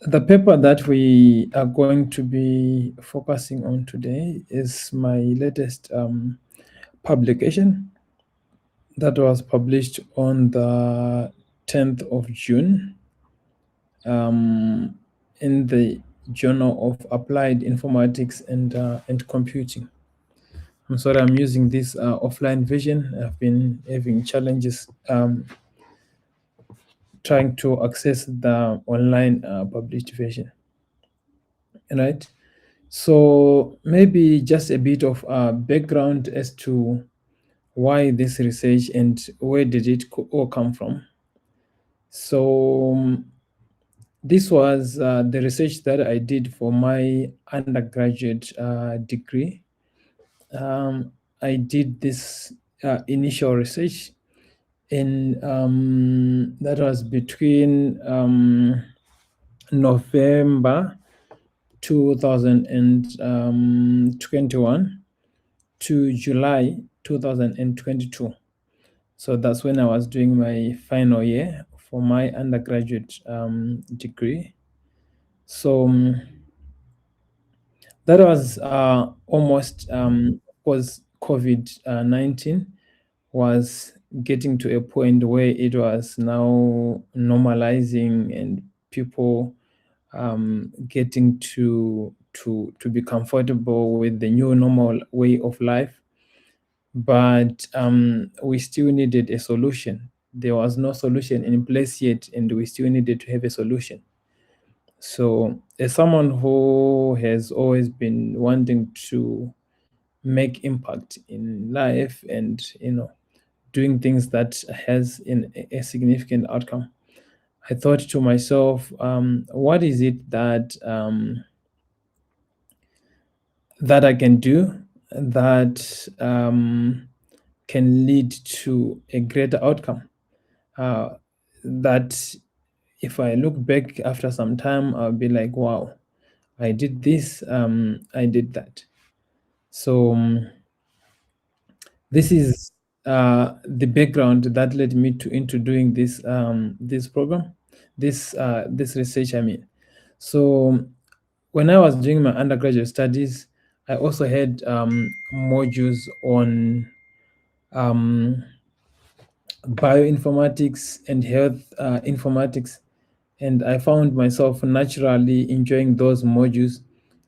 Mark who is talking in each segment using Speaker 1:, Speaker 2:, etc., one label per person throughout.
Speaker 1: The paper that we are going to be focusing on today is my latest publication that was published on the 10th of June in the Journal of Applied Informatics and Computing. I'm sorry, I'm using this offline version. I've been having challenges trying to access the online published version. Right. So maybe just a bit of background as to why this research and where did it all come from. So this was the research that I did for my undergraduate degree. I did this initial research in that was between November 2021 to July 2022. So that's when I was doing my final year for my undergraduate degree. So that was almost was COVID-19 was getting to a point where it was now normalizing and people getting to be comfortable with the new normal way of life. But we still needed a solution. There was no solution in place yet, and we still needed to have a solution. So as someone who has always been wanting to make impact in life and, doing things that has a significant outcome, I thought to myself, what is it that that I can do that can lead to a greater outcome? That if I look back after some time, I'll be like, wow, I did this, I did that. So this is the background that led me into doing this this program, this research, I mean. So when I was doing my undergraduate studies, I also had modules on bioinformatics and health informatics, and I found myself naturally enjoying those modules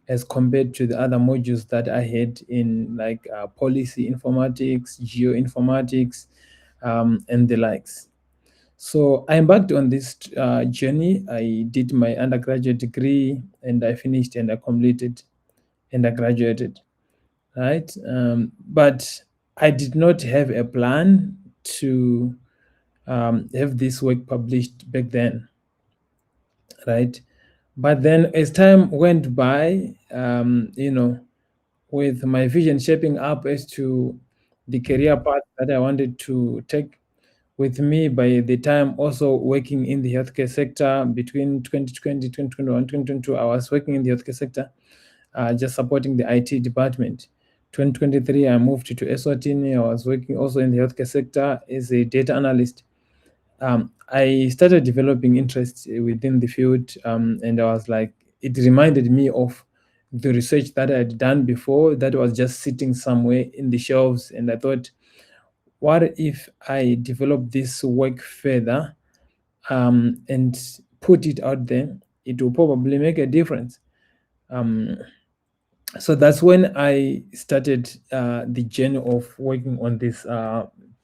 Speaker 1: as compared to the other modules that I had in like policy informatics, geoinformatics, and the likes. So I embarked on this journey. I did my undergraduate degree and I finished and I completed and I graduated, right? But I did not have a plan to have this work published back then, right? But then as time went by, with my vision shaping up as to the career path that I wanted to take, with me by the time also working in the healthcare sector between 2020, 2021, 2022, I was working in the healthcare sector, just supporting the IT department. 2023, I moved to Eswatini. I was working also in the healthcare sector as a data analyst. I started developing interest within the field, and I was like, it reminded me of the research that I had done before that was just sitting somewhere in the shelves. And I thought, what if I develop this work further and put it out there? It will probably make a difference. So that's when I started the journey of working on this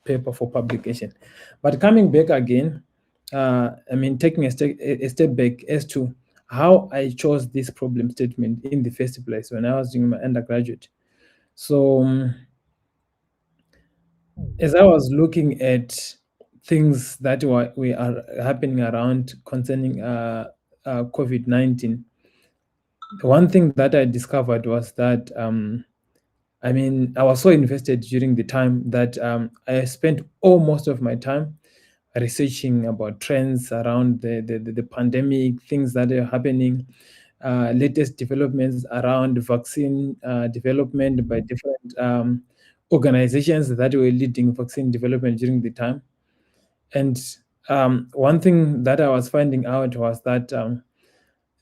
Speaker 1: paper for publication. But coming back again, taking a step back as to how I chose this problem statement in the first place when I was doing my undergraduate. So as I was looking at things that were happening around concerning COVID-19, one thing that I discovered was that I was so invested during the time that I spent almost of my time researching about trends around the pandemic, things that are happening, latest developments around vaccine development by different organizations that were leading vaccine development during the time. And one thing that I was finding out was that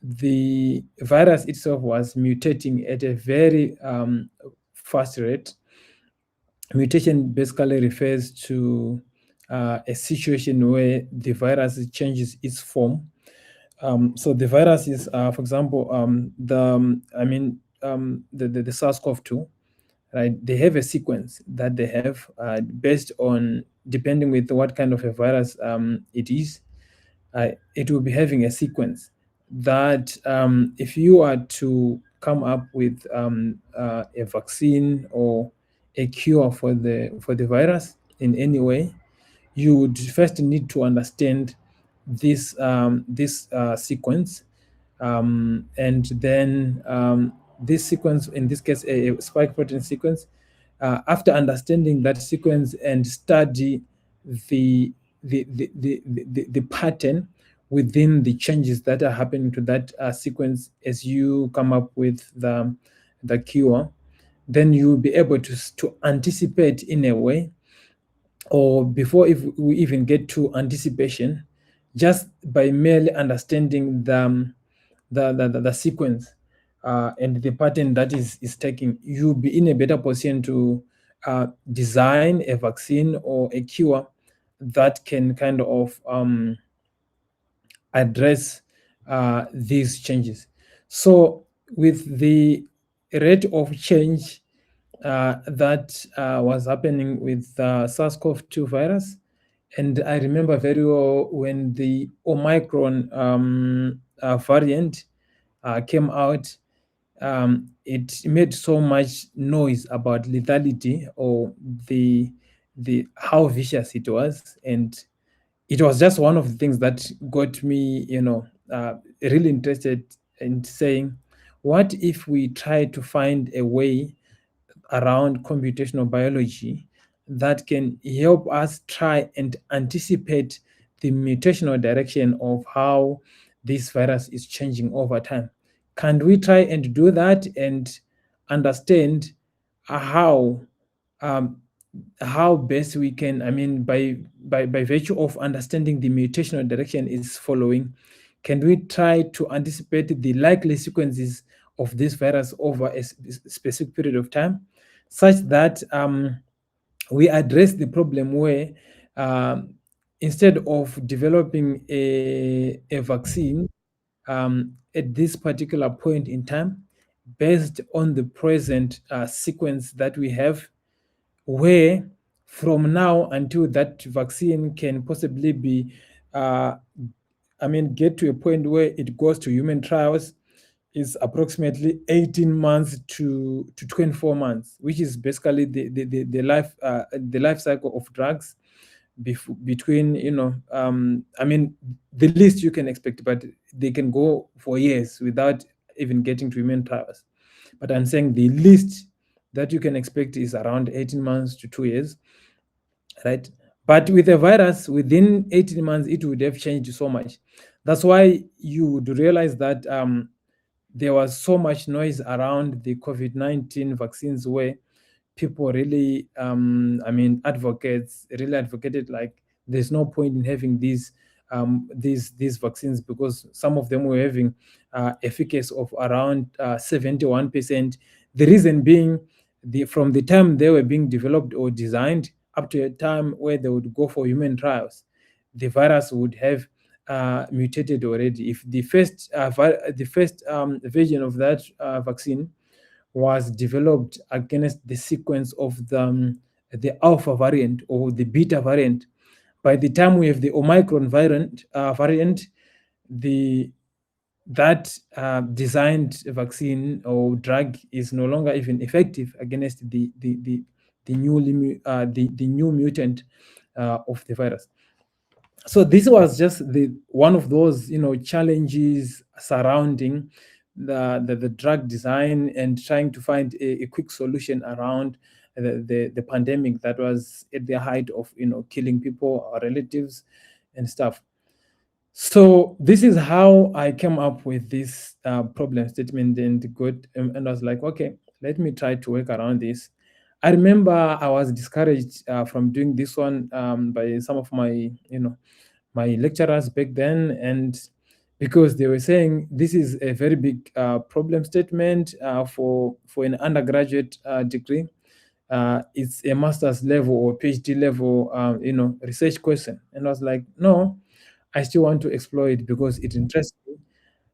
Speaker 1: the virus itself was mutating at a very fast rate. Mutation basically refers to a situation where the virus changes its form. So the virus is, for example, the SARS-CoV-2, right? They have a sequence that they have based on, depending with what kind of a virus it is, it will be having a sequence that if you are to come up with a vaccine or a cure for the virus in any way, you would first need to understand this sequence, and then this sequence, in this case, a spike protein sequence. After understanding that sequence and study the pattern within the changes that are happening to that sequence as you come up with the cure, then you'll be able to anticipate in a way, or before if we even get to anticipation, just by merely understanding the sequence and the pattern that is taking, you'll be in a better position to design a vaccine or a cure that can kind of address these changes. So with the rate of change that was happening with SARS-CoV-2 virus, and I remember very well when the Omicron variant came out, it made so much noise about lethality, or the how vicious it was, and it was just one of the things that got me, really interested in saying, what if we try to find a way around computational biology that can help us try and anticipate the mutational direction of how this virus is changing over time? Can we try and do that and understand how best we can, by virtue of understanding the mutational direction is following, can we try to anticipate the likely sequences of this virus over a specific period of time, such that we address the problem where instead of developing a vaccine at this particular point in time, based on the present sequence that we have, where from now until that vaccine can possibly be, get to a point where it goes to human trials, is approximately 18 months to 24 months, which is basically the life cycle of drugs between, the least you can expect, but they can go for years without even getting to human trials. But I'm saying the least that you can expect is around 18 months to 2 years, right? But with a virus, within 18 months, it would have changed so much. That's why you would realize that there was so much noise around the COVID-19 vaccines, where people really, advocates really advocated, like, there's no point in having these vaccines, because some of them were having efficacy of around 71%. The reason being, from the time they were being developed or designed up to a time where they would go for human trials, the virus would have mutated already. If the first version of that vaccine was developed against the sequence of the alpha variant or the beta variant, by the time we have the Omicron variant, that designed vaccine or drug is no longer even effective against the new mutant of the virus. So this was just one of those challenges surrounding the drug design and trying to find a quick solution around the pandemic that was at the height of killing people, our relatives and stuff. So this is how I came up with this problem statement, and I was like, okay, let me try to work around this. I remember I was discouraged from doing this one by some of my my lecturers back then, and because they were saying this is a very big problem statement for an undergraduate degree. It's a master's level or PhD level, research question. And I was like, no, I still want to explore it because it interests me.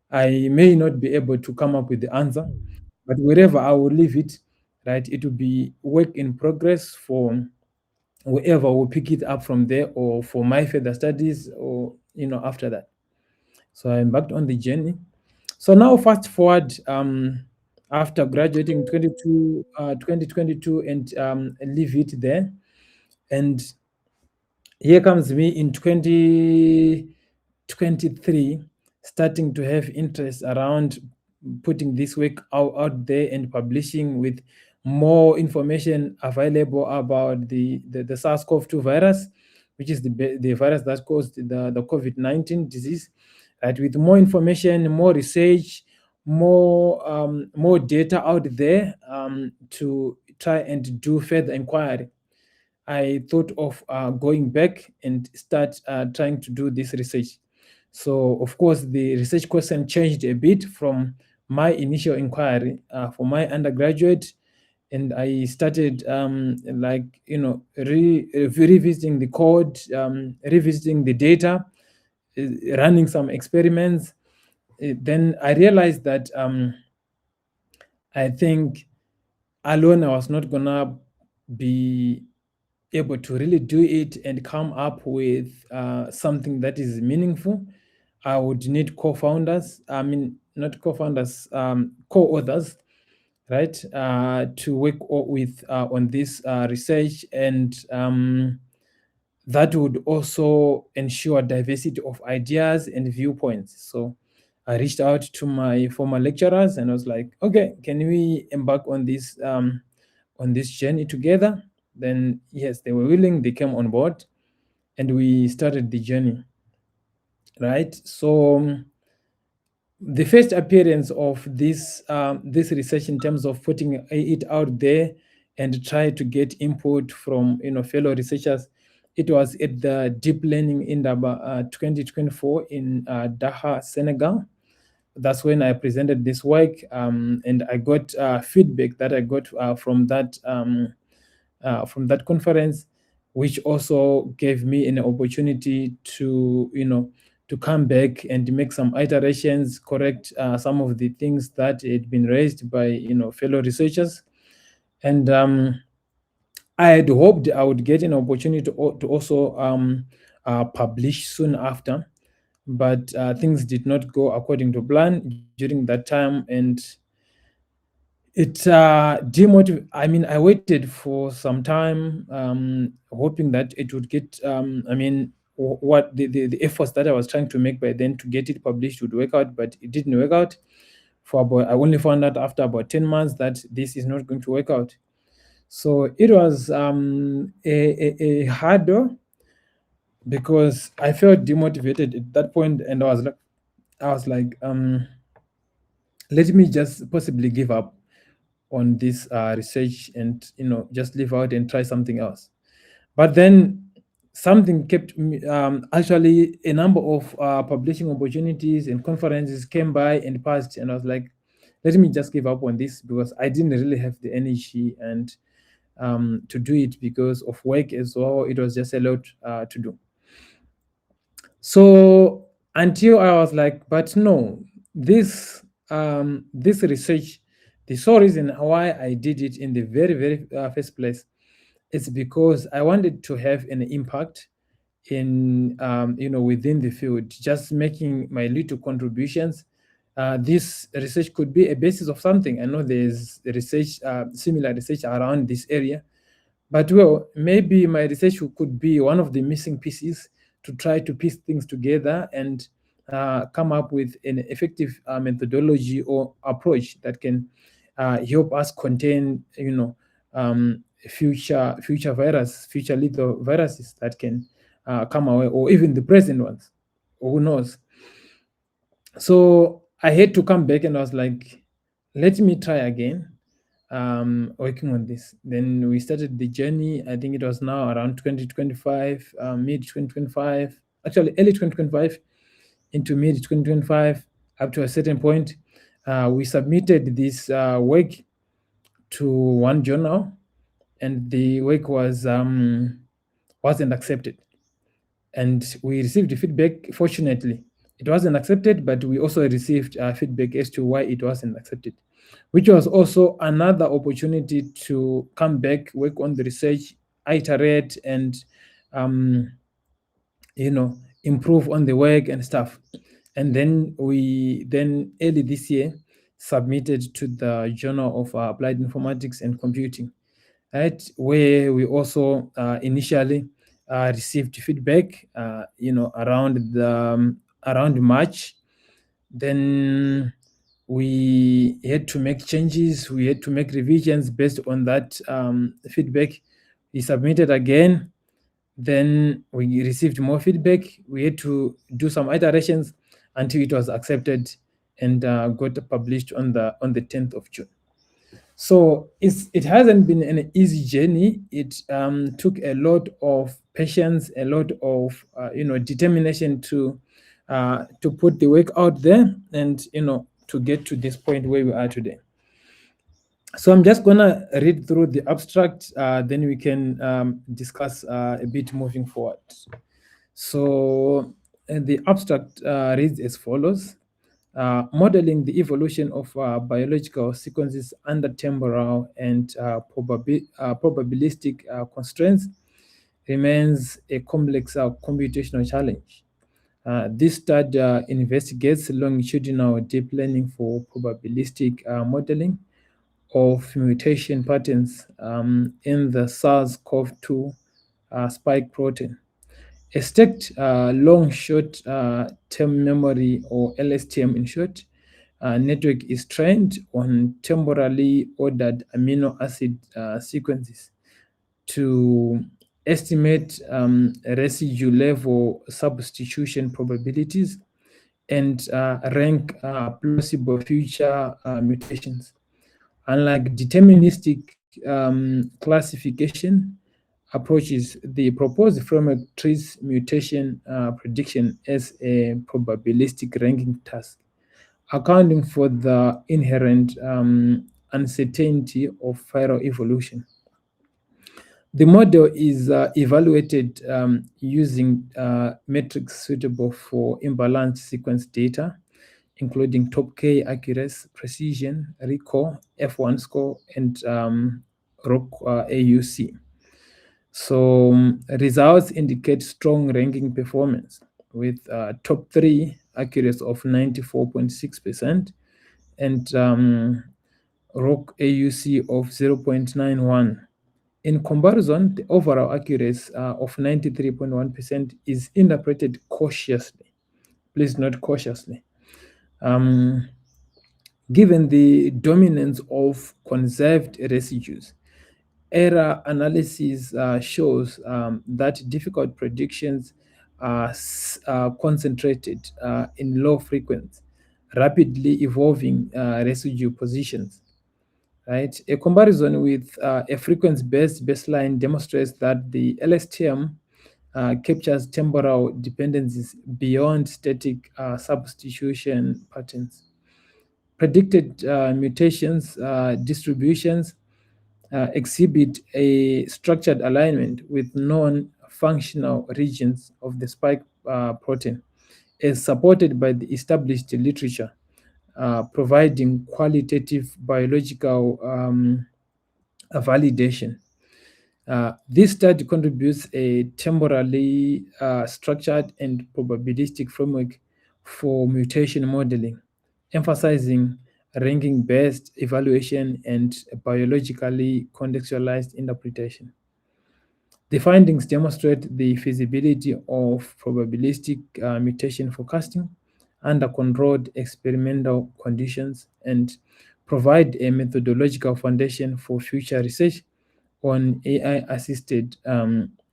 Speaker 1: I may not be able to come up with the answer, but wherever I will leave it, right, it will be work in progress for whoever will pick it up from there, or for my further studies, or after that. So I embarked on the journey. So now fast forward, after graduating 2022, and leave it there, and here comes me in 2023, starting to have interest around putting this work out there and publishing with more information available about the SARS-CoV-2 virus, which is the virus that caused the COVID-19 disease. Right, with more information, more research, more data out there, to try and do further inquiry, I thought of going back and start trying to do this research. So, of course, the research question changed a bit from my initial inquiry for my undergraduate, and I started revisiting the code, revisiting the data, running some experiments. Then I realized that I think alone I was not gonna be able to really do it and come up with something that is meaningful. I would need co-founders. I mean, not co-founders, co-authors, right? To work with on this research, and that would also ensure diversity of ideas and viewpoints. So I reached out to my former lecturers and I was like, okay, can we embark on this journey together? Then yes, they were willing, they came on board, and we started the journey. Right. So the first appearance of this research, in terms of putting it out there and try to get input from fellow researchers, it was at the Deep Learning Indaba 2024 in Dakar, Senegal. That's when I presented this work, and I got feedback that I got from that conference, which also gave me an opportunity to come back and make some iterations, correct some of the things that had been raised by fellow researchers, and I had hoped I would get an opportunity to also publish soon after, but things did not go according to plan during that time, and it demotivated. I mean, I waited for some time, hoping that it would get. What the efforts that I was trying to make by then to get it published would work out, but it didn't work out. I only found out after about 10 months that this is not going to work out. So it was a hurdle, because I felt demotivated at that point, and I was like, let me just possibly give up on this research and just leave out and try something else. But then something kept me, actually a number of publishing opportunities and conferences came by and passed, and I was like, let me just give up on this, because I didn't really have the energy and to do it because of work as well. It was just a lot to do. So until I was like, but no, this research, the sole reason why I did it in the very first place, is because I wanted to have an impact in within the field, just making my little contributions. This research could be a basis of something. I know there's research, similar research around this area, but well, maybe my research could be one of the missing pieces to try to piece things together and come up with an effective methodology or approach that can help us contain, future future lethal viruses that can come away, or even the present ones. Who knows? So I had to come back, and I was like, let me try again working on this. Then we started the journey. I think it was now around 2025, mid 2025, actually early 2025. into mid-2025 up to a certain point. We submitted this work to one journal, and the work wasn't accepted. And we received feedback. Fortunately, it wasn't accepted, but we also received feedback as to why it wasn't accepted, which was also another opportunity to come back, work on the research, iterate, and improve on the work and stuff. And then we early this year submitted to the Journal of Applied Informatics and Computing, right, where we also initially received feedback, around March. Then we had to make changes. We had to make revisions based on that feedback. We submitted again. Then we received more feedback. We had to do some iterations until it was accepted and got published on the 10th of June. So it hasn't been an easy journey. It took a lot of patience, a lot of determination to put the work out there, and to get to this point where we are today. So I'm just gonna read through the abstract, then we can discuss a bit moving forward. So the abstract reads as follows. Modeling the evolution of biological sequences under temporal and probabilistic constraints remains a complex computational challenge. This study investigates longitudinal deep learning for probabilistic modeling of mutation patterns in the SARS-CoV-2 spike protein. A stacked long short-term memory, or LSTM in short, network is trained on temporally ordered amino acid sequences to estimate residue level substitution probabilities and rank plausible future mutations. Unlike deterministic classification approaches, the proposed framework treats mutation prediction as a probabilistic ranking task, accounting for the inherent uncertainty of viral evolution. The model is evaluated using metrics suitable for imbalanced sequence data, including top K accuracy, precision, recall, F1 score, and ROC AUC. So results indicate strong ranking performance with top 3 accuracy of 94.6% and ROC AUC of 0.91. In comparison, the overall accuracy of 93.1% is interpreted cautiously. Please note cautiously. Given the dominance of conserved residues, error analysis shows that difficult predictions are concentrated in low frequency, rapidly evolving residue positions. Right? A comparison with a frequency-based baseline demonstrates that the LSTM captures temporal dependencies beyond static substitution patterns. Predicted mutations distributions exhibit a structured alignment with known functional regions of the spike protein, as supported by the established literature, providing qualitative biological validation. This study contributes a temporally structured and probabilistic framework for mutation modeling, emphasizing ranking-based evaluation and biologically contextualized interpretation. The findings demonstrate the feasibility of probabilistic mutation forecasting under controlled experimental conditions and provide a methodological foundation for future research on AI-assisted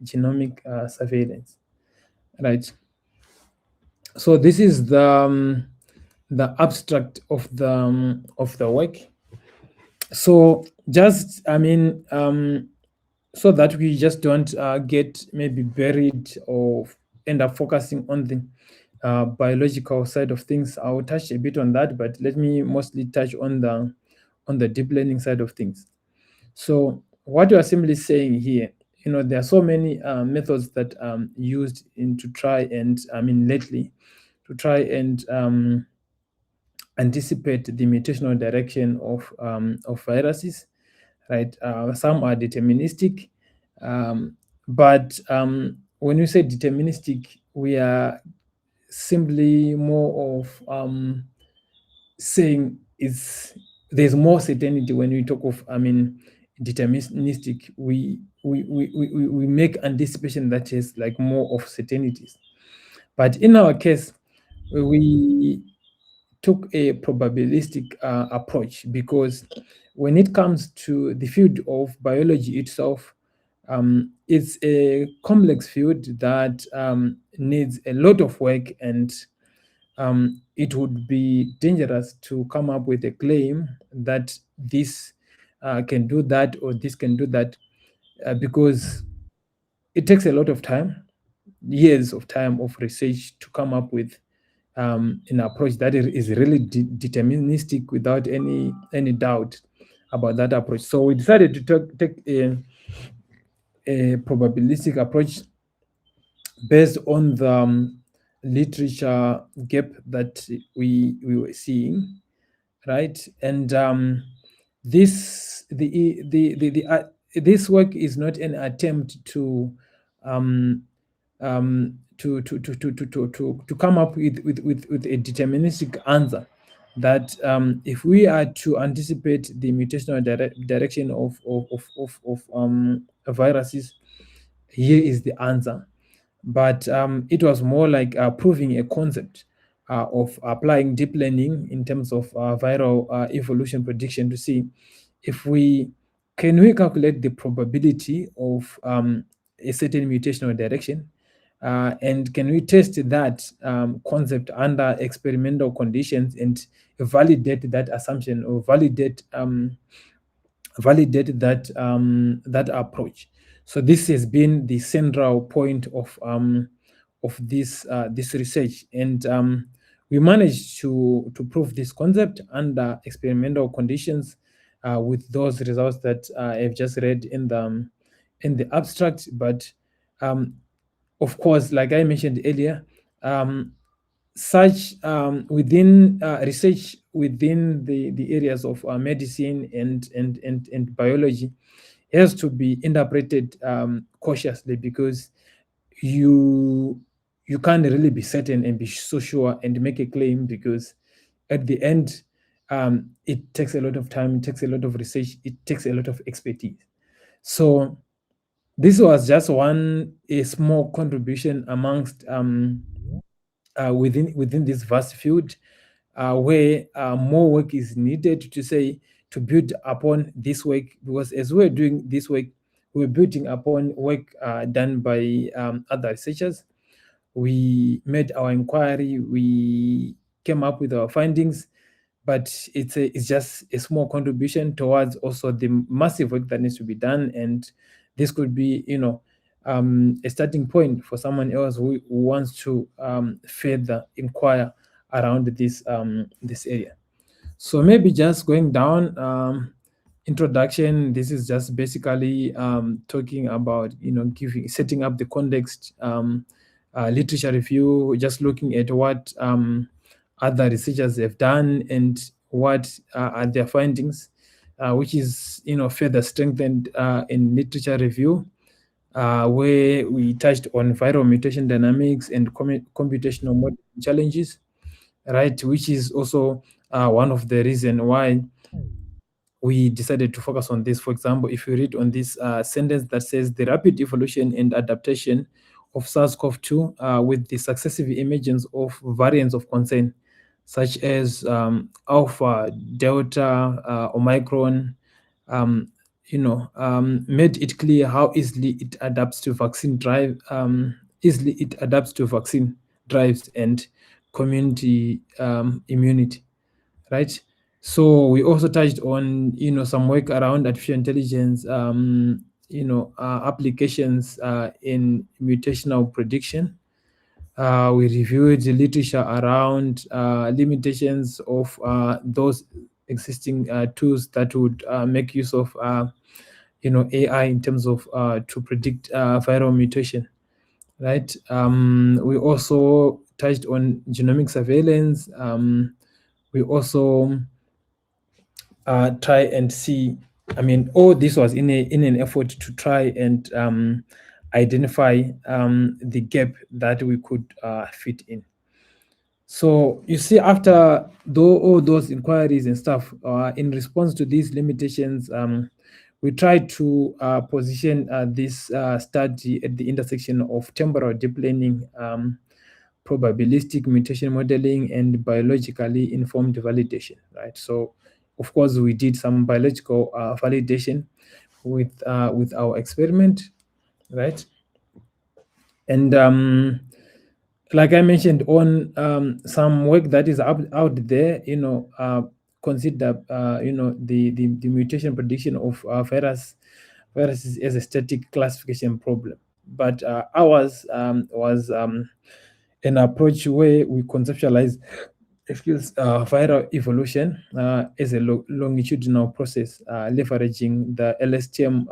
Speaker 1: genomic surveillance. Right. So this is the abstract of the work. So just so that we just don't get maybe buried or end up focusing on the biological side of things. I'll touch a bit on that, but let me mostly touch on the deep learning side of things. So what you are simply saying here, there are so many methods that used to try and, lately, to try and anticipate the mutational direction of viruses, right? Some are deterministic, but when you say deterministic, we are simply more of saying there's more certainty. When we talk of deterministic, we make anticipation that is like more of certainties. But in our case, we took a probabilistic approach, because when it comes to the field of biology itself, it's a complex field that needs a lot of work, and it would be dangerous to come up with a claim that this can do that or this can do that, because it takes a lot of time, years of time of research to come up with an approach that is really deterministic without any doubt about that approach. So we decided to take a probabilistic approach based on the literature gap that we were seeing, right? And this work is not an attempt to to come up with a deterministic answer that if we are to anticipate the mutational direction of viruses, here is the answer. But it was more like proving a concept of applying deep learning in terms of viral evolution prediction to see if we calculate the probability of a certain mutational direction, and can we test that concept under experimental conditions and validate that assumption, or validate that approach. So this has been the central point of this research, and we managed to prove this concept under experimental conditions with those results that I've just read in the abstract. But of course, like I mentioned earlier, such within research within the areas of medicine and biology has to be interpreted cautiously, because you can't really be certain and be so sure and make a claim, because at the end it takes a lot of time, it takes a lot of research, it takes a lot of expertise. So this was just a small contribution amongst within this vast field, where more work is needed to build upon this work, because as we're doing this work, we're building upon work done by other researchers. We made our inquiry, we came up with our findings, but it's just a small contribution towards also the massive work that needs to be done. And this could be, a starting point for someone else who wants to further inquire around this area. So maybe just going down, introduction. This is just basically talking about setting up the context, literature review, just looking at what other researchers have done and what are their findings, which is further strengthened in literature review, where we touched on viral mutation dynamics and computational model challenges, right? Which is also one of the reasons why we decided to focus on this. For example, if you read on this sentence that says the rapid evolution and adaptation of SARS-CoV-2 with the successive emergence of variants of concern, such as Alpha, Delta, Omicron, made it clear how easily it adapts to vaccine drives and community immunity, right? So we also touched on some work around artificial intelligence, applications in mutational prediction, We reviewed the literature around limitations of those existing tools that would make use of AI in terms of to predict viral mutation, right? We also touched on genomic surveillance. We also try and see. All this was in an effort to try and identify the gap that we could fit in. So you see, after all those inquiries and stuff, in response to these limitations, we tried to position this study at the intersection of temporal deep learning, probabilistic mutation modeling, and biologically informed validation, right? So, of course, we did some biological validation with our experiment, right? And like I mentioned, on some work that is out there, consider the mutation prediction of viruses as a static classification problem. But ours was an approach where we conceptualize viral evolution as a longitudinal process, leveraging the LSTM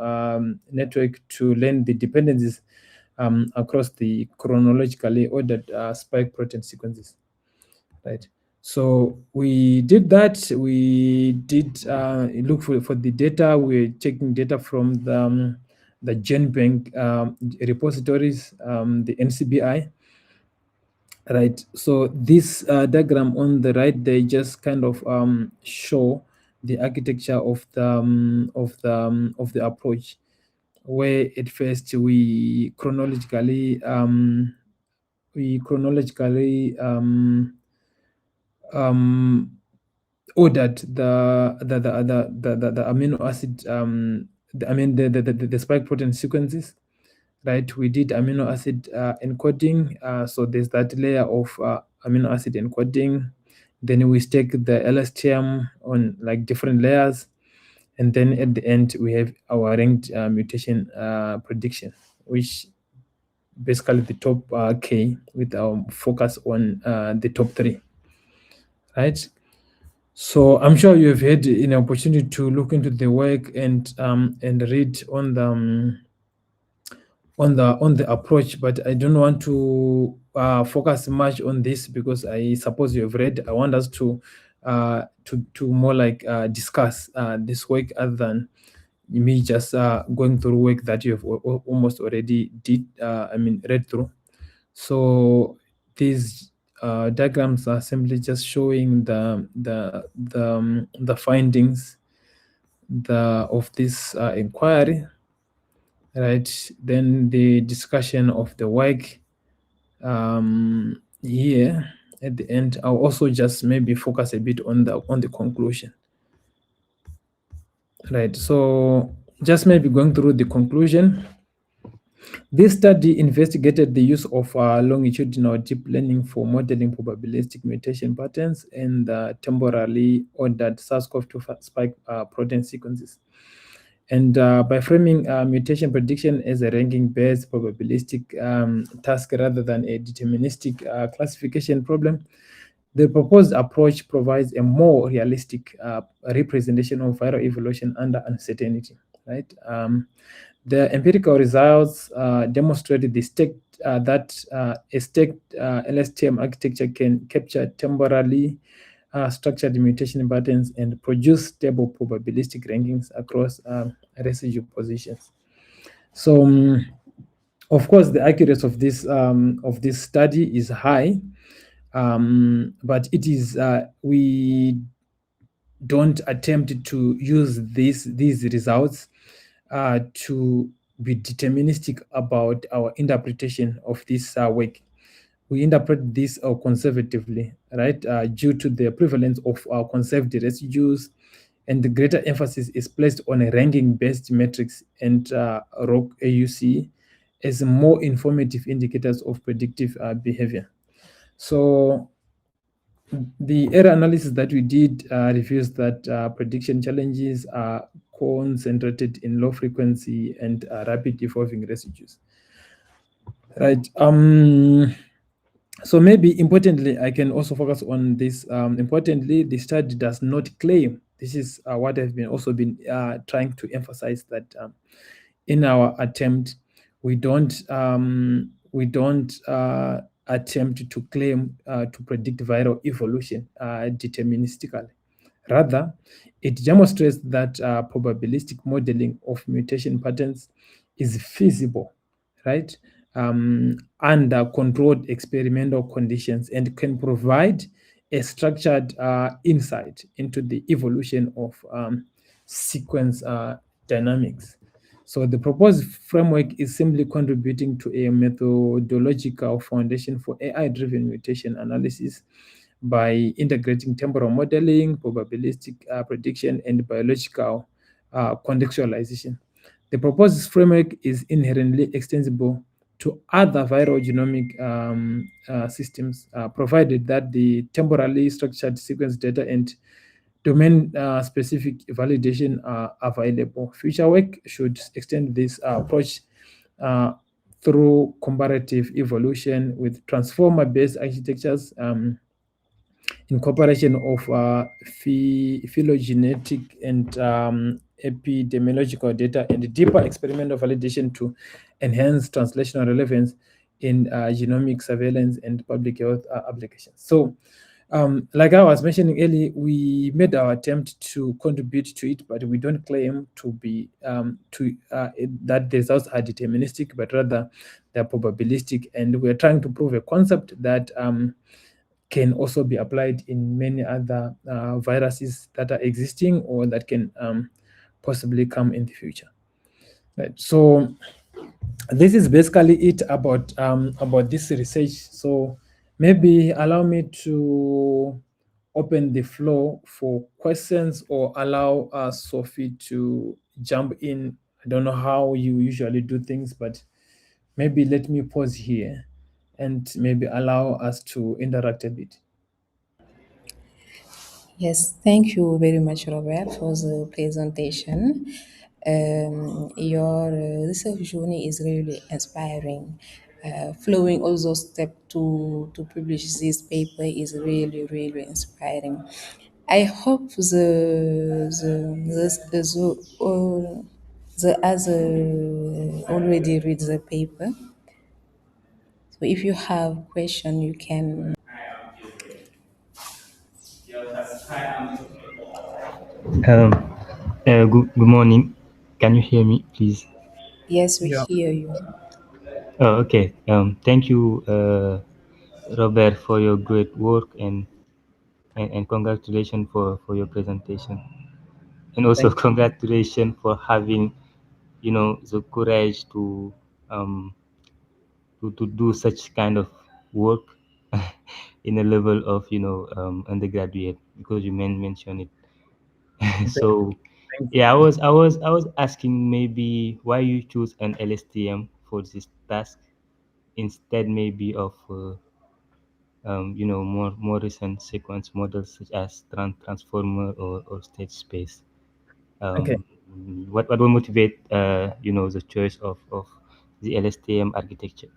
Speaker 1: network to learn the dependencies across the chronologically ordered spike protein sequences, right? So we did that. We did look for the data. We're checking data from the GenBank repositories, the NCBI, right? So this diagram on the right, they just kind of show the architecture of the approach, where at first we chronologically ordered the amino acid the spike protein sequences, right? We did amino acid encoding, so there's that layer of amino acid encoding. Then we stack the LSTM on like different layers, and then at the end we have our ranked mutation prediction, which basically the top K, with our focus on the top 3, right? So I'm sure you've had an opportunity to look into the work and read on the approach, but I don't want to focus much on this because I suppose you've read. I want us to more like discuss this work, other than me just going through work that you've almost already read through. So these diagrams are simply just showing the findings of this inquiry, right? Then the discussion of the work here at the end. I'll also just maybe focus a bit on the conclusion, right? So just maybe going through the conclusion. This study investigated the use of longitudinal deep learning for modeling probabilistic mutation patterns and temporally ordered SARS-CoV-2 spike protein sequences. And by framing mutation prediction as a ranking-based probabilistic task rather than a deterministic classification problem, the proposed approach provides a more realistic representation of viral evolution under uncertainty, right? The empirical results demonstrated that a stacked LSTM architecture can capture temporally structured mutation patterns and produce stable probabilistic rankings across residue positions. So, of course, the accuracy of this study is high, but it is we don't attempt to use these results to be deterministic about our interpretation of this work. We interpret this conservatively, right? Due to the prevalence of conserved residues, and the greater emphasis is placed on a ranking-based metrics and ROC AUC as more informative indicators of predictive behavior. So the error analysis that we did reveals that prediction challenges are concentrated in low frequency and rapid evolving residues. Right. So maybe importantly, I can also focus on this. Importantly, the study does not claim. This is what I've been also been trying to emphasize, that in our attempt, we don't attempt to claim to predict viral evolution deterministically. Rather, it demonstrates that probabilistic modeling of mutation patterns is feasible, right? Under controlled experimental conditions, and can provide a structured insight into the evolution of sequence dynamics. So the proposed framework is simply contributing to a methodological foundation for AI-driven mutation analysis by integrating temporal modeling, probabilistic prediction, and biological contextualization. The proposed framework is inherently extensible to other viral genomic systems, provided that the temporally structured sequence data and domain-specific validation are available. Future work should extend this approach through comparative evolution with transformer-based architectures, incorporation of phylogenetic and epidemiological data, and deeper experimental validation to enhance translational relevance in genomic surveillance and public health applications. So, like I was mentioning earlier, we made our attempt to contribute to it, but we don't claim to be that the results are deterministic, but rather they're probabilistic, and we're trying to prove a concept that can also be applied in many other viruses that are existing or that can possibly come in the future. Right. So this is basically it about this research. So maybe allow me to open the floor for questions, or allow Sophie to jump in. I don't know how you usually do things, but maybe let me pause here and maybe allow us to interact a bit.
Speaker 2: Yes, thank you very much, Robert, for the presentation. Your research journey is really inspiring. Following all those steps to publish this paper is really, really inspiring. I hope the other already read the paper. So if you have question, you can.
Speaker 3: Um, good morning. Can you hear me, please?
Speaker 2: Yes, we
Speaker 1: Yeah.
Speaker 2: hear you.
Speaker 3: Oh, okay. Thank you, Robert, for your great work, and congratulations for your presentation. And also
Speaker 1: Thank
Speaker 3: congratulations for having, the courage to do such kind of work in a level of, undergraduate, because you mentioned it.
Speaker 1: thank
Speaker 3: So
Speaker 1: thank
Speaker 3: yeah, I was asking maybe why you choose an LSTM for this task instead maybe of more recent sequence models such as transformer or state space.
Speaker 1: Okay.
Speaker 3: Um, what will motivate the choice of the LSTM architecture?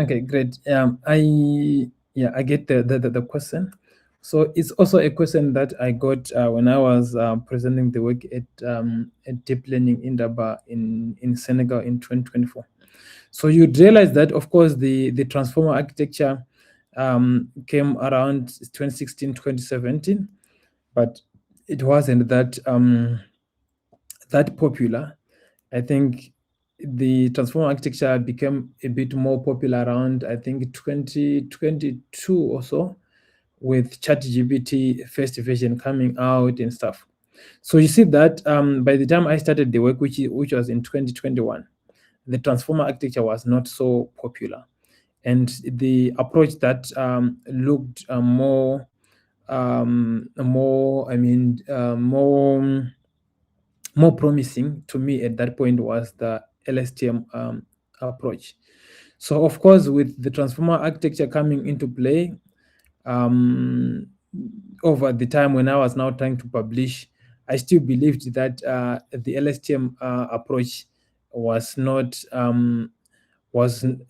Speaker 1: Okay, great. I get the question. So it's also a question that I got when I was presenting the work at Deep Learning Indaba in Senegal in 2024. So you'd realize that, of course, the transformer architecture came around 2016, 2017, but it wasn't that popular. I think the transformer architecture became a bit more popular around, I think, 2022 or so, with ChatGPT first version coming out and stuff. So you see that by the time I started the work, which was in 2021, the transformer architecture was not so popular, and the approach that looked more promising to me at that point was the LSTM approach. So, of course, with the transformer architecture coming into play, um, over the time when I was now trying to publish, I still believed that the LSTM approach was not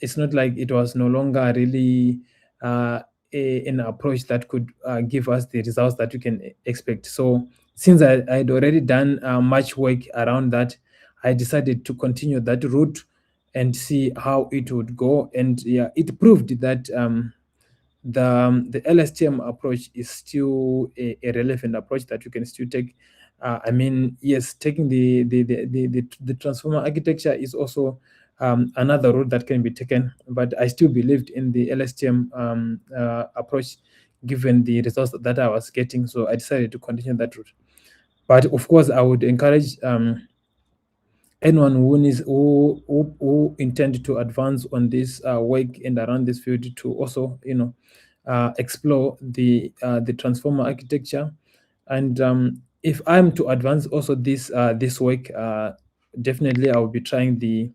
Speaker 1: it's not like it was no longer really an approach that could give us the results that we can expect. So since I had already done much work around that, I decided to continue that route and see how it would go. And yeah, it proved that the LSTM approach is still a relevant approach that you can still take. I mean, yes, taking the transformer architecture is also another route that can be taken, but I still believed in the LSTM approach given the results that I was getting, so I decided to continue that route. But of course, I would encourage anyone who intend to advance on this work and around this field to also, explore the transformer architecture. And if I'm to advance also this work, definitely I will be trying the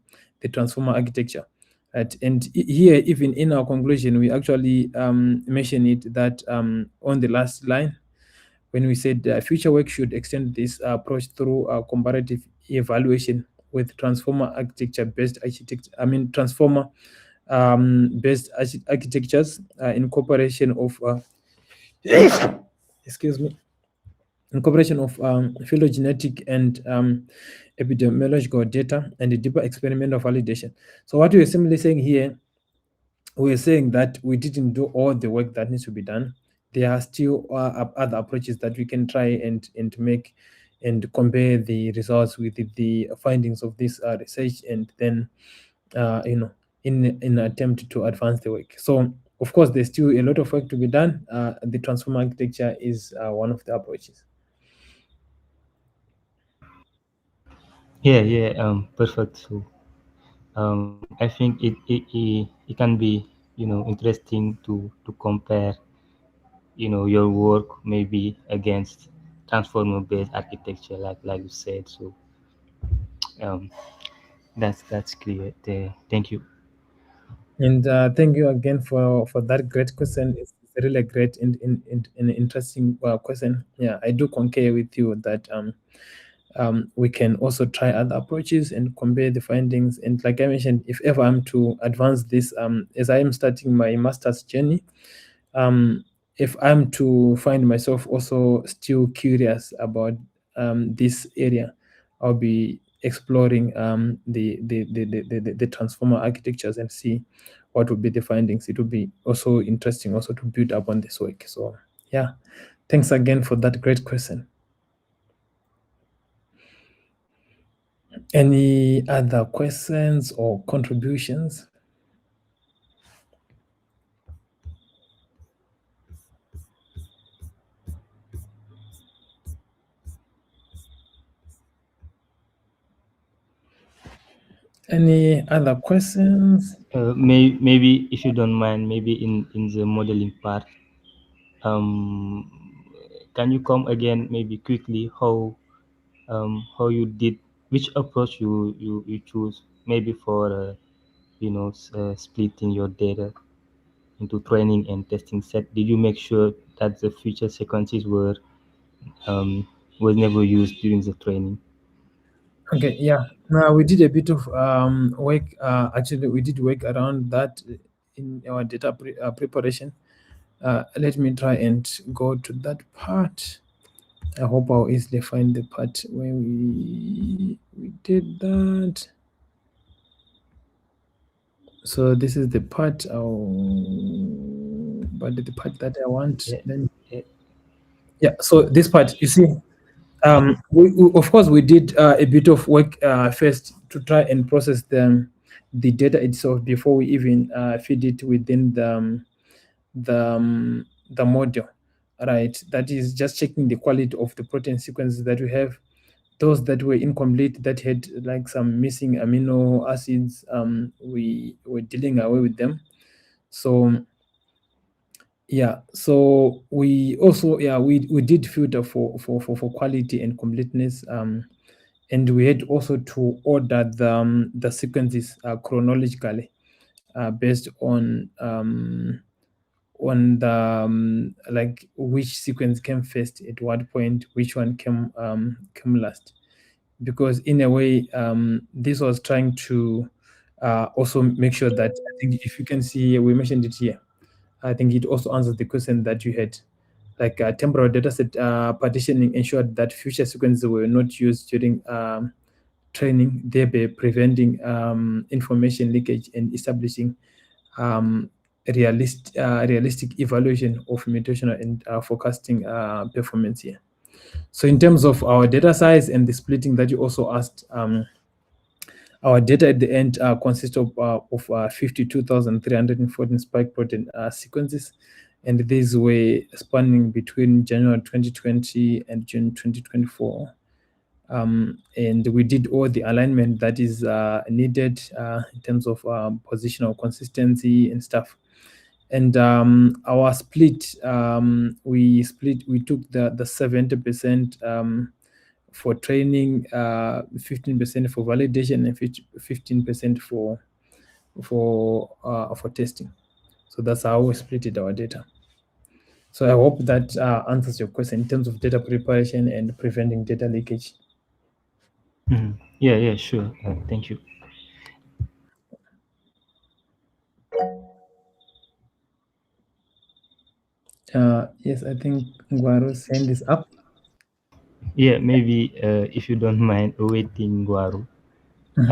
Speaker 1: transformer architecture. Right? And here, even in our conclusion, we actually mention it that on the last line, when we said future work should extend this approach through comparative evaluation with transformer architecture based transformer based architectures incorporation of excuse me, incorporation of phylogenetic and epidemiological data and a deeper experimental validation. So what we're simply saying here, we're saying that we didn't do all the work that needs to be done. There are still other approaches that we can try and make and compare the results with the findings of this research, and then in an attempt to advance the work. So of course, there's still a lot of work to be done. The transformer architecture is one of the approaches.
Speaker 3: Yeah, perfect. So I think it can be, interesting to compare, your work maybe against transformer based architecture, like you said. So um, that's clear there. Thank you.
Speaker 1: And thank you again for that great question. It's really a great and interesting question. Yeah, I do concur with you that we can also try other approaches and compare the findings. And like I mentioned, if ever I'm to advance this, as I am starting my master's journey, if I'm to find myself also still curious about this area, I'll be exploring the transformer architectures and see what would be the findings. It would be also interesting also to build upon this work. So yeah, thanks again for that great question. Any other questions or contributions? Any other questions?
Speaker 3: Maybe if you don't mind, maybe in the modeling part, um, can you come again maybe quickly how you did, which approach you choose maybe for splitting your data into training and testing set? Did you make sure that the future sequences um, was never used during the training?
Speaker 1: Okay, yeah. Now we did a bit of work. Actually, we did work around that in our data preparation. Let me try and go to that part. I hope I'll easily find the part where we did that. So this is the part, but the part that I want.
Speaker 3: Yeah,
Speaker 1: Then
Speaker 3: yeah,
Speaker 1: yeah. So this part, you see, we of course we did a bit of work first to try and process the data itself before we even feed it within the module, right? That is just checking the quality of the protein sequences that we have. Those that were incomplete, that had like some missing amino acids, we were dealing away with them. So yeah, so we also we did filter for quality and completeness, and we had also to order the sequences chronologically based on the like which sequence came first at what point, which one came last. Because in a way, this was trying to also make sure that, I think if you can see here, we mentioned it here, I think it also answers the question that you had. Like temporal dataset partitioning ensured that future sequences were not used during training, thereby preventing information leakage and establishing realistic evaluation of mutational and forecasting performance here. So in terms of our data size and the splitting that you also asked, our data at the end consists of 52,314 spike protein sequences, and these were spanning between January 2020 and June 2024. And we did all the alignment that is needed in terms of positional consistency and stuff. And our split, we took the 70% for training, 15% for validation, and 15% for testing. So that's how we split our data. So I hope that answers your question in terms of data preparation and preventing data leakage.
Speaker 3: Yeah, sure. Thank you.
Speaker 1: Yes, I think Nguaru's hand is up.
Speaker 3: Yeah, maybe if you don't mind awaiting Guaru.
Speaker 1: Mhm.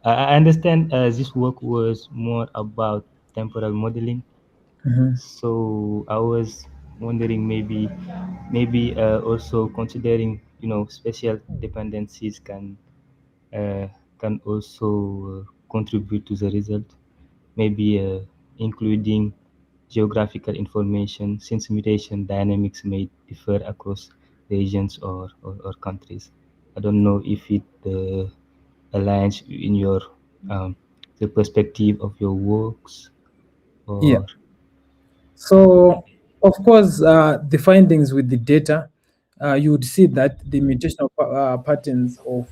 Speaker 3: I understand this work was more about temporal modeling.
Speaker 1: Mhm.
Speaker 3: So I was wondering maybe also considering special dependencies uh, can also contribute to the result. Maybe including geographical information since mutation dynamics may differ across regions or countries. I don't know if it aligns in your the perspective of your works
Speaker 1: Yeah.
Speaker 3: or
Speaker 1: So, of course, the findings with the data, you would see that the mutational patterns of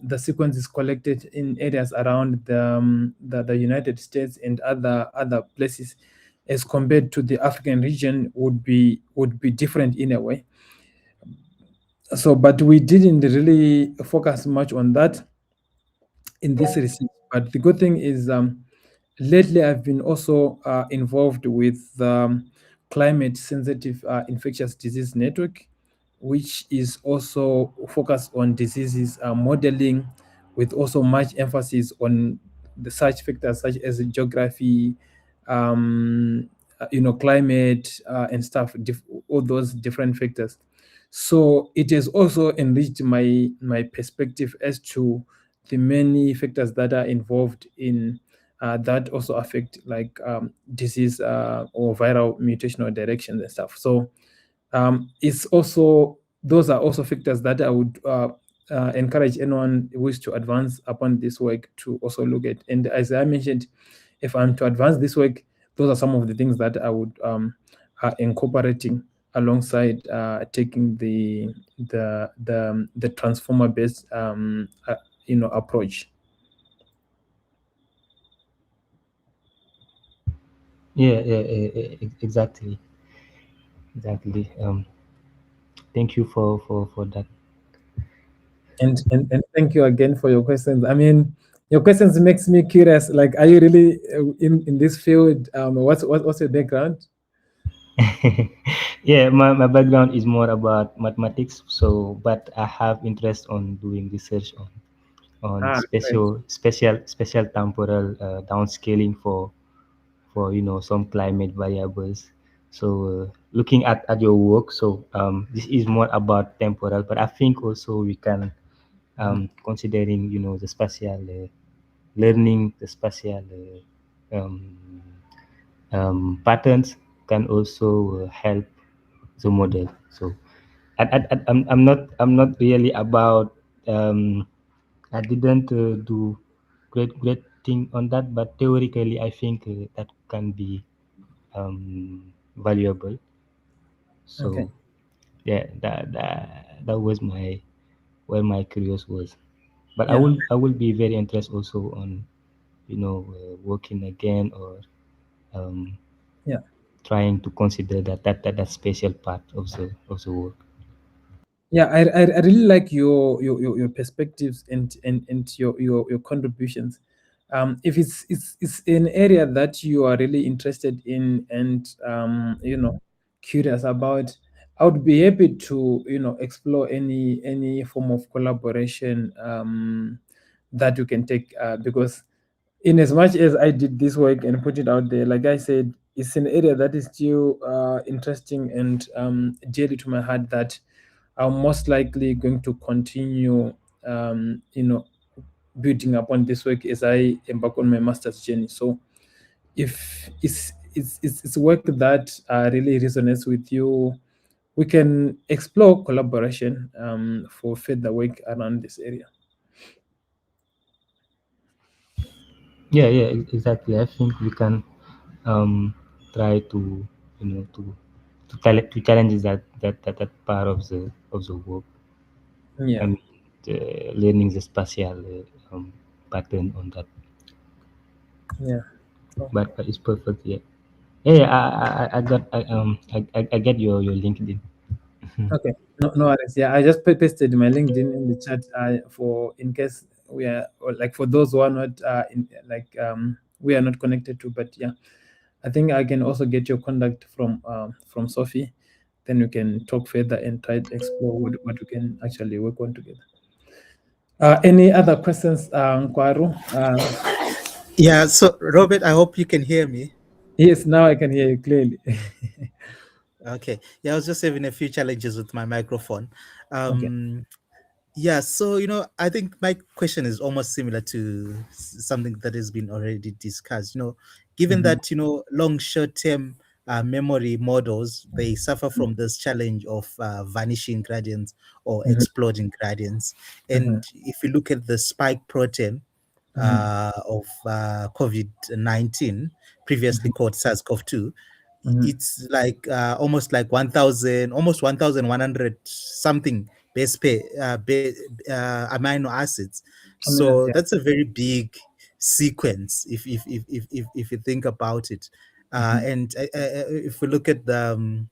Speaker 1: the sequences collected in areas around the United States and other places, as compared to the African region, would be different in a way. So, but we didn't really focus much on that in this research. But the good thing is, lately I've been also involved with climate sensitive infectious disease network, which is also focused on diseases modeling, with also much emphasis on the such factors such as geography, climate and stuff, all those different factors. So it has also enriched my perspective as to the many factors that are involved in that also affect like disease or viral mutational directions and stuff. So it's also, those are also factors that I would encourage anyone who is to advance upon this work to also look at. And as I mentioned, if I'm to advance this work, those are some of the things that I would incorporating alongside taking the transformer based approach.
Speaker 3: yeah, exactly. Thank you for that.
Speaker 1: And thank you again for your questions. I mean, your questions makes me curious. Like, are you really in this field? What's your background?
Speaker 3: Yeah, my background is more about mathematics, so but I have interest on doing research on
Speaker 1: Great.
Speaker 3: special temporal downscaling for some climate variables. So looking at your work, so this is more about temporal, but I think also we can considering the spatial learning, the spatial patterns can also help the model. So I'm not really about I didn't do great thing on that, but theoretically I think that can be valuable.
Speaker 1: Okay.
Speaker 3: So yeah, that was my where my curious was. But I
Speaker 1: Yeah.
Speaker 3: will be very interested also on working again or um,
Speaker 1: Yeah.
Speaker 3: trying to consider that special part of the work.
Speaker 1: Yeah. I really like your perspectives and your contributions. if it's an area that you are really interested in and curious about, I would be happy to explore any form of collaboration that you can take, because in as much as I did this work and put it out there, like I said, it's an area that is still interesting and dearly to my heart, that I'm most likely going to continue building upon this work as I embark on my master's journey. So if it's work that really resonates with you, we can explore collaboration for further work around this area.
Speaker 3: Yeah, exactly. I think we can try to to challenge that part of the work. I
Speaker 1: Yeah.
Speaker 3: mean, learning the spatial pattern on that.
Speaker 1: Yeah.
Speaker 3: But it's perfect. Yeah. Yeah, I got I get your LinkedIn.
Speaker 1: Okay, no worries. Yeah, I just pasted my LinkedIn in the chat for in case we are, or like for those who are not we are not connected to. But yeah, I think I can also get your contact from Sophie. Then we can talk further and try to explore what we can actually work on together. Any other questions, Kwaru?
Speaker 4: Yeah, so Robert, I hope you can hear me.
Speaker 1: Yes, now I can hear you clearly.
Speaker 4: Okay. Yeah, I was just having a few challenges with my microphone.
Speaker 1: Okay.
Speaker 4: Um, yeah, so I think my question is almost similar to something that has been already discussed. Given
Speaker 1: Mhm,
Speaker 4: that long short-term memory models, they suffer from this challenge of vanishing gradients or
Speaker 1: mhm,
Speaker 4: exploding gradients.
Speaker 1: mhm,
Speaker 4: And if you look at the spike protein
Speaker 1: mhm,
Speaker 4: of COVID-19, previously called SARS-CoV-2,
Speaker 1: mhm,
Speaker 4: it's like almost like 1,100 something amino acids.
Speaker 1: I mean,
Speaker 4: So
Speaker 1: yeah.
Speaker 4: that's a very big sequence if you think about it.
Speaker 1: Mhm,
Speaker 4: And if we look at the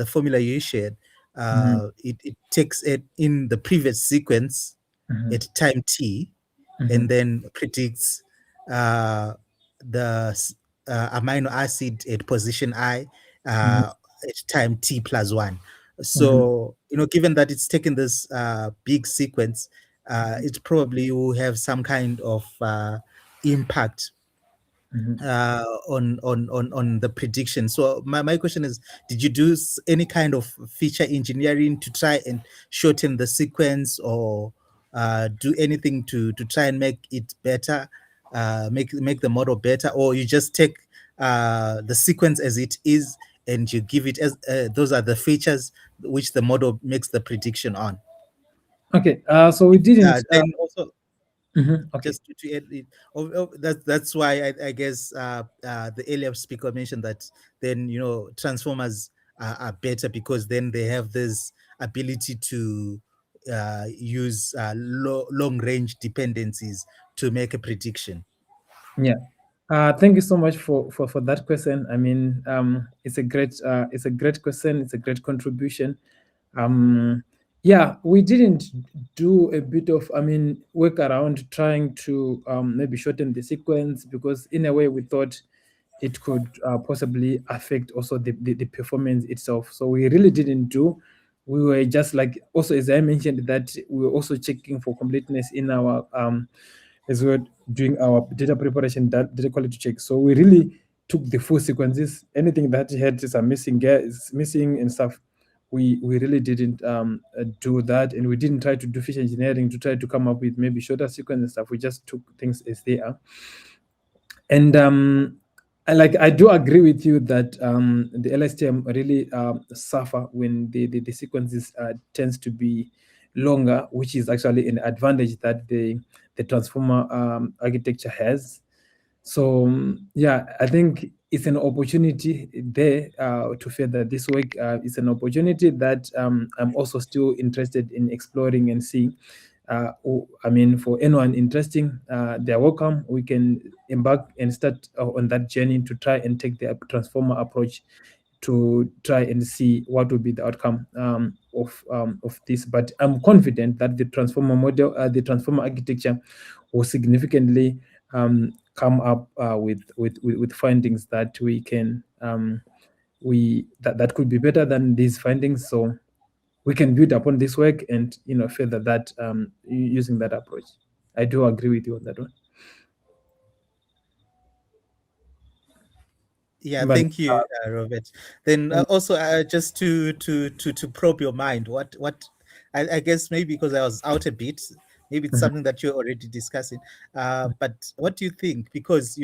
Speaker 4: formula you shared,
Speaker 1: mhm,
Speaker 4: it takes it in the previous sequence
Speaker 1: mhm,
Speaker 4: at time t, and
Speaker 1: mhm,
Speaker 4: then predicts uh, the amino acid at position I
Speaker 1: mhm,
Speaker 4: at time t+1.
Speaker 1: mhm,
Speaker 4: So, given that it's taken this big sequence,
Speaker 1: mhm,
Speaker 4: it probably will have some kind of impact
Speaker 1: mhm.
Speaker 4: on the prediction. So my question is, did you do any kind of feature engineering to try and shorten the sequence, or do anything to try and make it better, make the model better, or you just take the sequence as it is and you give it as those are the features which the model makes the prediction on?
Speaker 1: Okay. So we didn't.
Speaker 4: Then also,
Speaker 1: Okay.
Speaker 4: just to add it, that's why I guess the earlier speaker mentioned that then transformers are better, because then they have this ability to use long range dependencies to make a prediction.
Speaker 1: Yeah. Thank you so much for that question. I mean, it's a great question. It's a great contribution. Yeah, we didn't do a bit of, work around trying to maybe shorten the sequence, because in a way we thought it could possibly affect also the performance itself. So we really didn't do. We were just like, also as I mentioned, that we were also checking for completeness in our as we were doing our data preparation, data quality check. So we really took the full sequences. Anything that had some missing is missing and stuff, we really didn't do that, and we didn't try to do feature engineering to try to come up with maybe shorter sequence and stuff. We just took things as they are. And I do agree with you that the LSTM really suffer when the sequences tends to be longer, which is actually an advantage that the transformer architecture has. So yeah, I think it's an opportunity there to further this work. It's an opportunity that I'm also still interested in exploring and seeing. For anyone interesting, they're welcome. We can embark and start on that journey to try and take the transformer approach to try and see what will be the outcome of this. But I'm confident that the transformer model, the transformer architecture, will significantly come up with findings that we can that could be better than these findings. So we can build upon this work and further that using that approach. I do agree with you on that one.
Speaker 4: Yeah,
Speaker 1: But,
Speaker 4: thank you, Robert. Then also just to probe your mind, what I guess maybe because I was out a bit, maybe it's something that you're already discussing. But what do you think? Because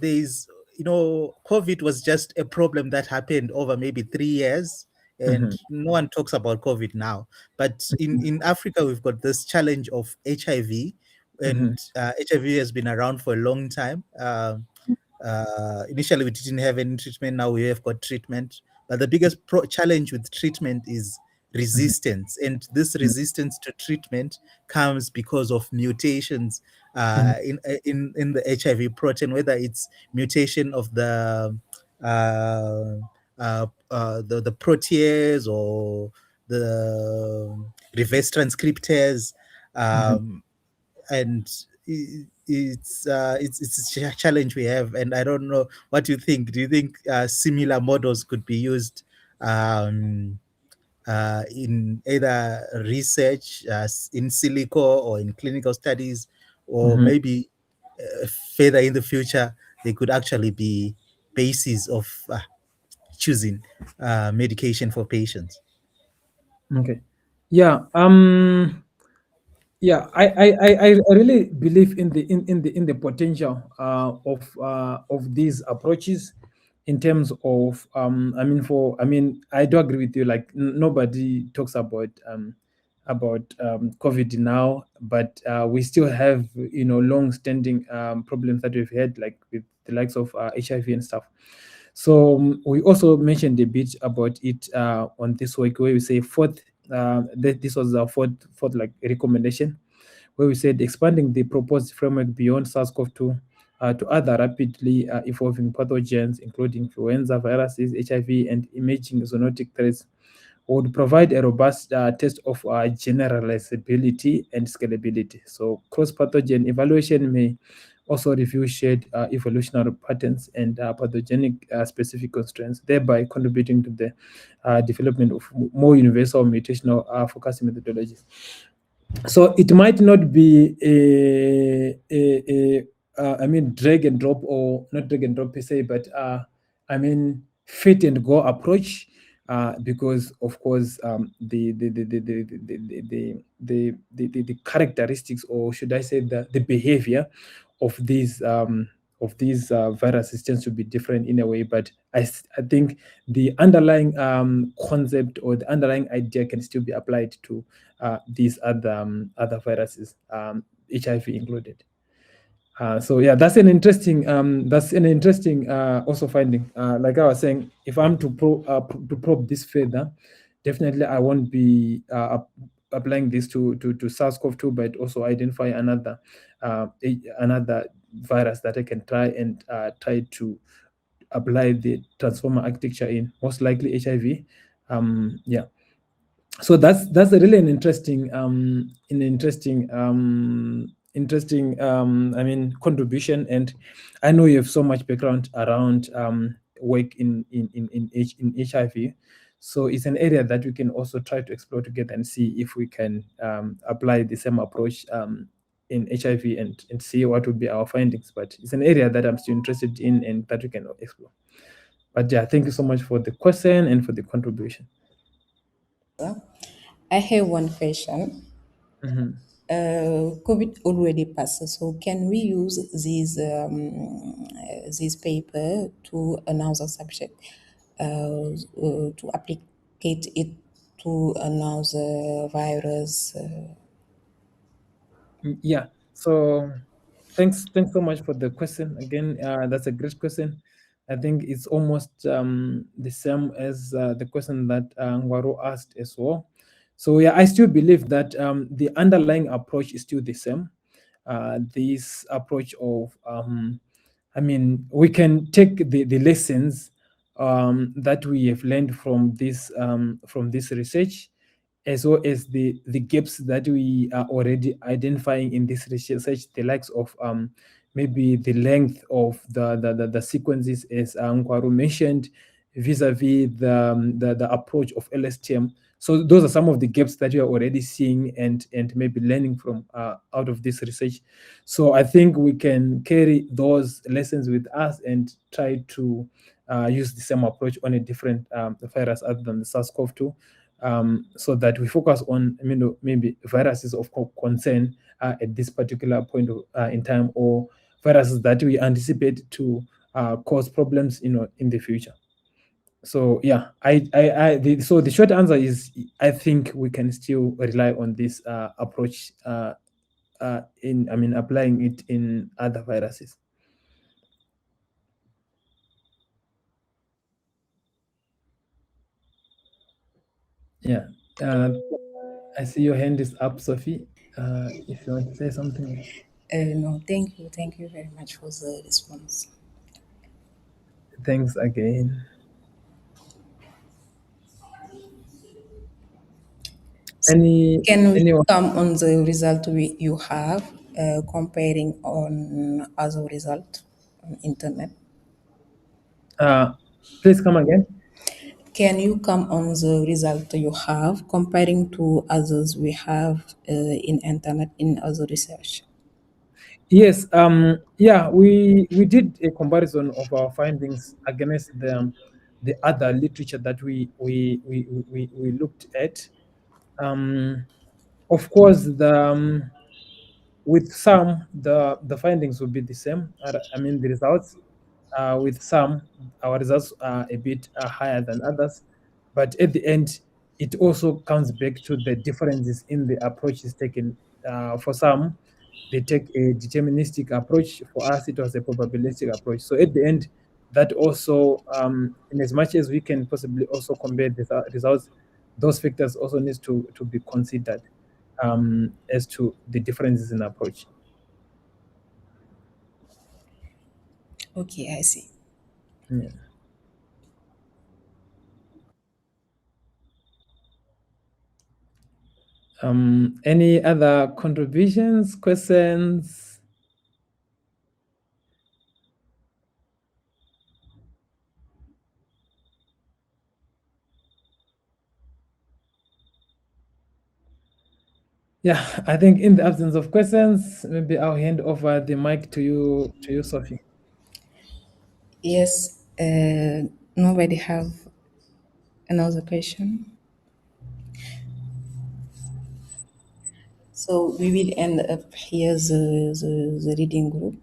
Speaker 4: there's COVID was just a problem that happened over maybe 3 years, and no one talks about COVID now. But in Africa, we've got this challenge of HIV, and HIV has been around for a long time. Initially, we didn't have any treatment. Now we have got treatment. But the biggest challenge with treatment is resistance, and this resistance to treatment comes because of mutations in the HIV protein, whether it's mutation of the protease or the reverse transcriptase, and it's a challenge we have. And I don't know what you think. Do you think similar models could be used in either research in silico or in clinical studies, or maybe further in the future they could actually be basis of choosing medication for patients?
Speaker 1: okay, yeah. Yeah, I really believe in the potential of these approaches in terms of I do agree with you. Like nobody talks about COVID now, but we still have long-standing problems that we've had, like with the likes of HIV and stuff. So we also mentioned a bit about it on this week, where we say fourth. This was our fourth like recommendation, where we said expanding the proposed framework beyond SARS-CoV-2 to other rapidly evolving pathogens, including influenza viruses, HIV, and emerging zoonotic threats, would provide a robust test of generalizability and scalability. So cross-pathogen evaluation may also review shared evolutionary patterns and pathogenic specific constraints, thereby contributing to the development of more universal mutational forecasting methodologies. So it might not be drag and drop, or not drag and drop per se, but fit and go approach, because of course the characteristics, or should I say the behavior of these viruses tends to be different in a way. But I think the underlying concept, or the underlying idea, can still be applied to these other viruses, HIV included. So yeah, that's an interesting also finding. Like I was saying, if I'm to probe this further, definitely I won't be applying this to SARS-CoV-2, but also identify another virus that I can try to apply the transformer architecture in, most likely HIV. Yeah. So that's really an interesting contribution. And I know you have so much background around work in HIV, so it's an area that we can also try to explore together and see if we can apply the same approach in HIV, and see what would be our findings. But it's an area that I'm still interested in and that we can explore. But yeah, thank you so much for the question and for the contribution.
Speaker 2: I have one question. COVID already passed, so can we use this paper to another subject, to applicate it to another virus?
Speaker 1: Yeah. So thanks so much for the question again. That's a great question. I think it's almost the same as the question that Ngwaro asked as well. So yeah, I still believe that the underlying approach is still the same. This approach of we can take the lessons that we have learned from this research, as well as the gaps that we are already identifying in this research, the likes of maybe the length of the sequences, as Nkwaru mentioned, vis-a-vis the approach of LSTM. So those are some of the gaps that we are already seeing and maybe learning from out of this research. So I think we can carry those lessons with us and try to use the same approach on a different virus other than the SARS-CoV-2, so that we focus on maybe viruses of concern at this particular point in time, or viruses that we anticipate to cause problems in the future. So yeah, so the short answer is I think we can still rely on this approach in applying it in other viruses. Yeah. I see your hand is up, Sophie. If you want to say something.
Speaker 2: No, thank you. Thank you very much for the response.
Speaker 1: Thanks again.
Speaker 2: So can we
Speaker 1: Anyone?
Speaker 2: come on the result you have, comparing on other result on internet?
Speaker 1: Please come again.
Speaker 2: Can you come on the result you have comparing to others we have in internet in other research?
Speaker 1: Yes. Yeah. We did a comparison of our findings against the other literature that we looked at. Of course, with some the findings will be the same. The results. With some, our results are a bit higher than others, but at the end, it also comes back to the differences in the approaches taken. For some, they take a deterministic approach. For us, it was a probabilistic approach. So at the end, that also, in as much as we can possibly also compare the results, those factors also needs to be considered as to the differences in approach.
Speaker 2: Okay, I see.
Speaker 1: Yeah. Any other contributions, questions? Yeah, I think in the absence of questions, maybe I'll hand over the mic to you, Sophie.
Speaker 2: Yes, nobody have another question? So we will end up here the reading group.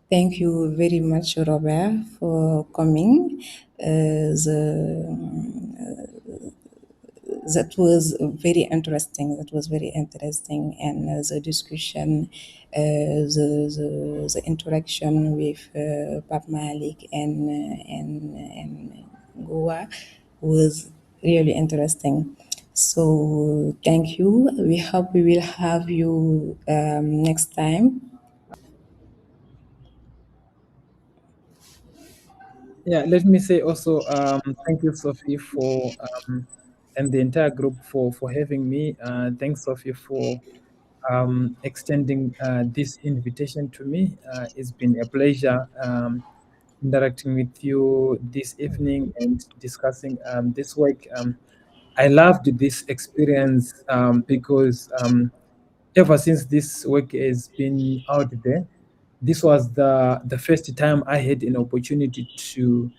Speaker 2: Thank you very much, Robert, for coming. That was very interesting. That was very interesting, and the discussion, the interaction with Pap Malik and Goa was really interesting. So thank you. We hope we will have you next time.
Speaker 1: Yeah, let me say also thank you, Sophie, for and the entire group for having me. Thanks, Sophie, for extending this invitation to me. It's been a pleasure interacting with you this evening and discussing this work. I loved this experience because ever since this work has been out there, this was the first time I had an opportunity to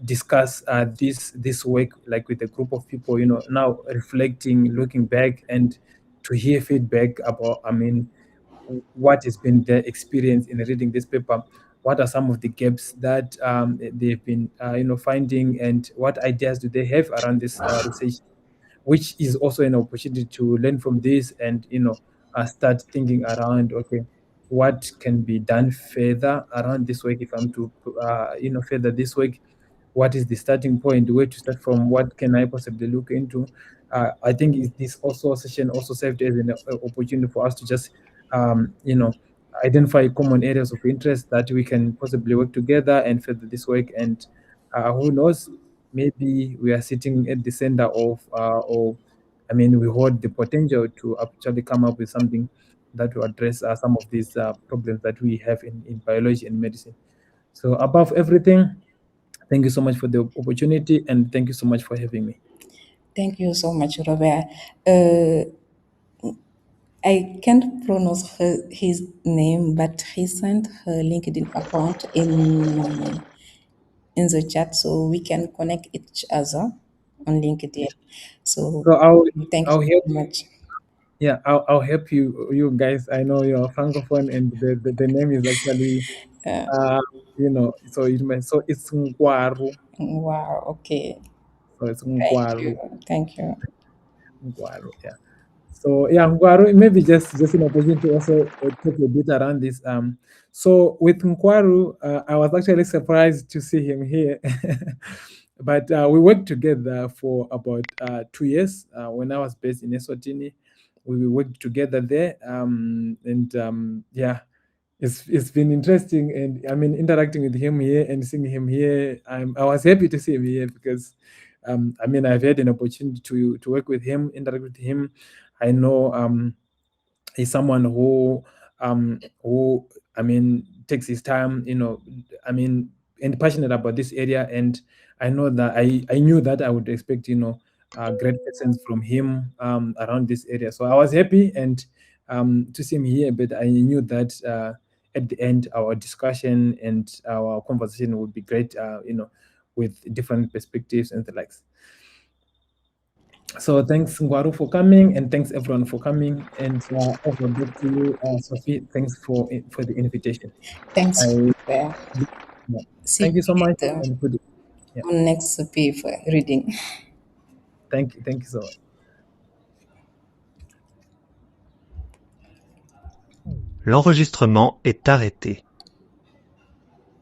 Speaker 1: discuss this work like with a group of people. Now reflecting, looking back, and to hear feedback about. What has been their experience in reading this paper? What are some of the gaps that they've been finding, and what ideas do they have around this research, which is also an opportunity to learn from this and start thinking around, okay, what can be done further around this work. If I'm to further this work, what is the starting point, where to start from, what can I possibly look into? I think this also session also served as an opportunity for us to just identify common areas of interest that we can possibly work together and further this work. And who knows, maybe we are sitting at the center of I mean, we hold the potential to actually come up with something that will address some of these problems that we have in biology and medicine. So above everything, thank you so much for the opportunity, and thank you so much for having me.
Speaker 2: Thank you so much, Robert. I can't pronounce his name, but he sent her LinkedIn account in the chat so we can connect each other on LinkedIn. So
Speaker 1: So
Speaker 2: thank you
Speaker 1: I'll help.
Speaker 2: very much.
Speaker 1: Yeah, I'll help you guys. I know you're francophone, and the name is actually so it's Ngwaru.
Speaker 2: Wow, okay.
Speaker 1: So it's
Speaker 2: Thank
Speaker 1: Ngwaru.
Speaker 2: you. Thank you.
Speaker 1: Ngwaru, yeah. So yeah, Ngwaru, maybe just an opportunity to also talk a bit around this. So with Ngwaru, I was actually surprised to see him here, but we worked together for about 2 years when I was based in Eswatini. We worked together there, and yeah, it's been interesting, and I mean interacting with him here and seeing him here. I was happy to see him here because I mean I've had an opportunity to work with him, interact with him. I know he's someone who I mean takes his time, I mean, and passionate about this area, and I know that I knew that I would expect great lessons from him around this area. So I was happy and to see him here, but I knew that at the end our discussion and our conversation would be great, with different perspectives and the likes. So thanks, Ngwaru, for coming, and thanks everyone for coming. And over back to you, Sophie. Thanks for the invitation.
Speaker 2: Thanks,
Speaker 1: I
Speaker 2: Robert.
Speaker 1: yeah.
Speaker 2: See
Speaker 1: Thank you so
Speaker 2: you
Speaker 1: much,
Speaker 2: later
Speaker 1: and good. Yeah,
Speaker 2: on next paper reading.
Speaker 1: thank you so much.
Speaker 5: L'enregistrement est arrêté.